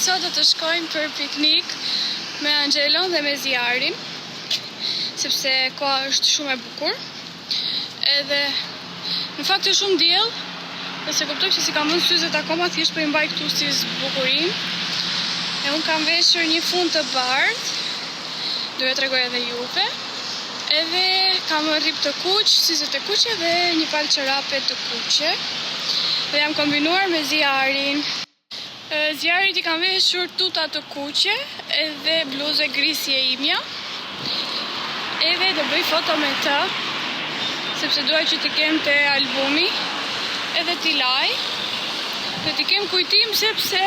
sot do të shkojmë për piknik me Angelon dhe me Zjarin, sepse koha është shumë e bukur. Edhe në fakt është shumë diell, dhe se kuptoj që si kam vënë syzet akoma, thjesht po i mbaj këtu si zbukurim. E unë kam veshur një fund të bardhë, do t'ju tregoj edhe juve. Edhe kam rrip të kuq, syzet e kuqe dhe një palë çorape të kuqe. Dhe jam kombinuar me Zjarin. Zjarit i kam veshur tuta të kuqe edhe bluze grisje imja. Edhe do bëj foto me të, sepse dua që t'i kem të albumi, edhe t'i laj. Dhe t'i kem kujtim sepse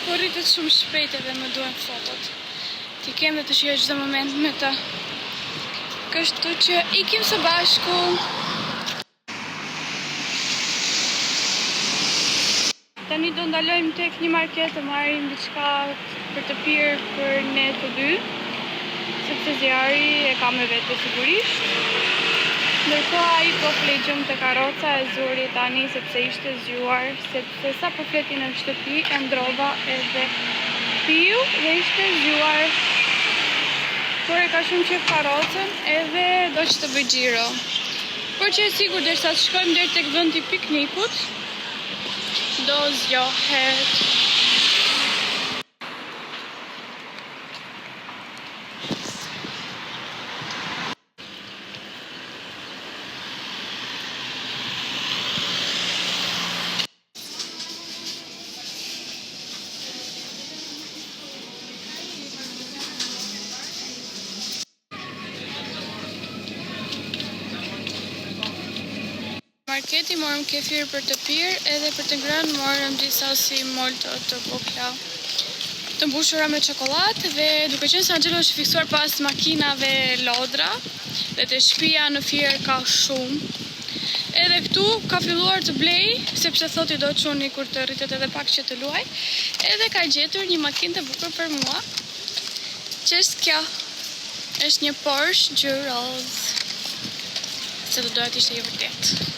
po rritet shumë shpejt edhe më duhen fotot. T'i kem dhe të shijoj çdo moment me të. Kështu që ikim së bashku. Tani do ndalojmë tek një market të marrim diçka për të pirë për ne të dy, sepse Zjari e ka me vete sigurisht. Ndërkohë ai po flej gjumë te karroca e zuri tani sepse ishte zgjuar, sepse sa po fleti në shtëpi e ndrova edhe piu dhe ishte zgjuar. Por e ka shumë qef karrocën edhe do që të bëj xhiro. Por që e sigur derisa të shkojmë deri tek vendi i piknikut, do zgjohet. Marketi morëm kefir për të pirë, edhe për të ngrënë morëm disa si molto të bukla të mbushura me çokoladë, dhe duke qenë se Angelo është fiksuar pas makinave lodra dhe te shtëpia në Fier ka shumë. Edhe këtu ka filluar të blej, sepse thoti do të çuni kur të rritet edhe pak që të luaj. Edhe ka gjetur një makinë të bukur për mua. Që është kjo? Është një Porsche Gyroz. Se do doja të ishte e vërtet.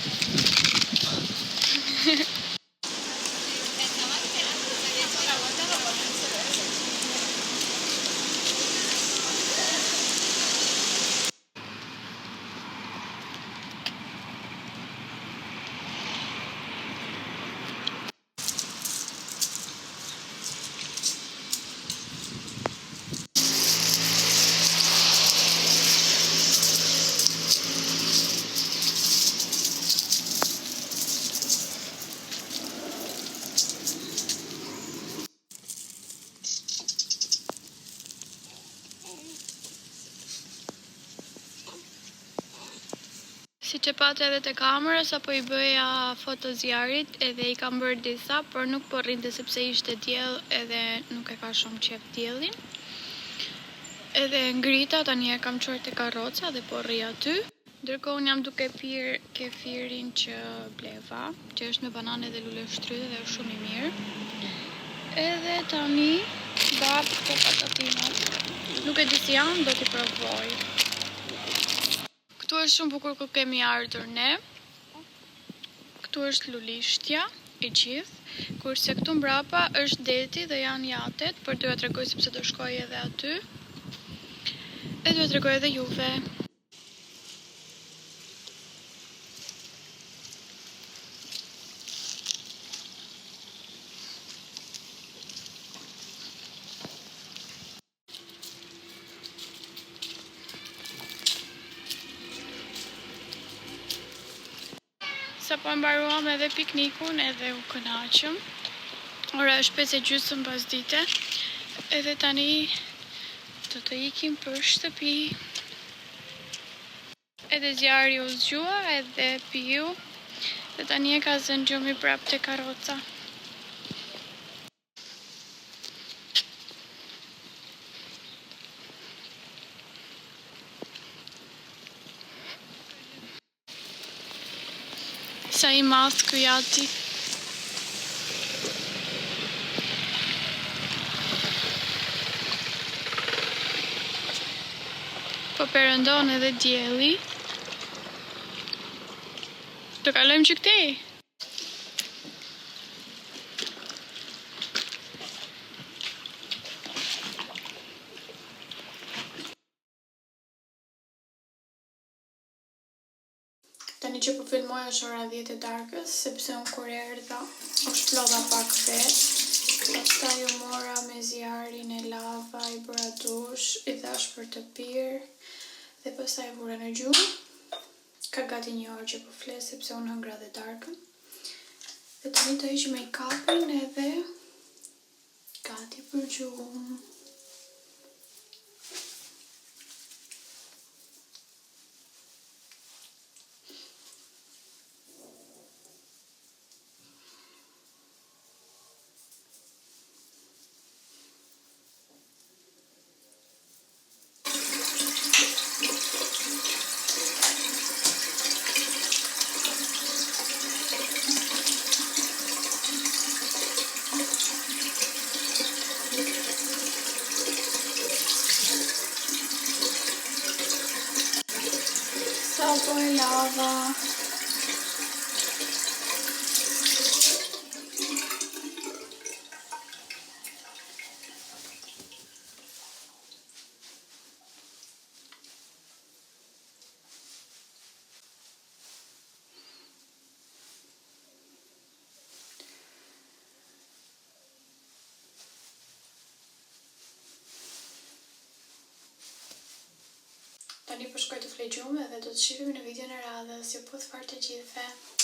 Si që patë edhe të kamerës, apo i bëja foto Zjarit, edhe i kam bërë disa, por nuk po rrinte sepse ishte diell edhe nuk e ka shumë qef diellin. Edhe ngrita, tani e kam çuar te karroca dhe po rri aty. Ndërkohë unë jam duke pirë kefirin që bleva, që është me banane dhe lule shtrydhe dhe është shumë i mirë. Edhe tani bap këto patatinat. Nuk e di si janë, do t'i provoj. Këtu është shumë bukur ku kemi ardhur ne. Këtu është lulishtja e gjithë, kurse këtu mbrapa është deti dhe janë jatet, por do t'ju tregoj sepse do shkoj edhe aty. E do t'ju tregoj edhe juve. Sa po mbaruam edhe piknikun edhe u kënaqëm. Ora është 5:30 pasdite. Edhe tani do të ikim për shtëpi. Edhe Zjari u zgjua edhe piu. Dhe tani e ka zënë gjumi prap te karroca. Sa i madh ky jati. Po perëndon edhe dielli. Të kalojmë që këtej. që po filmoj është ora 10 e darkës, sepse unë kur erdha u shplodha pak vet. Pastaj u mora me zjarin e lava, i bëra dush, i dhash për të pirë, dhe pastaj vura në gjumë. Ka gati 1 orë që po fles, sepse unë hëngra dhe darkën. Dhe tani të hiq make-upin edhe gati për gjumë. Salto e lava. Tani po shkoj të flej gjumë dhe do të shihemi në videon e radhës. Ju puth fare të gjithëve.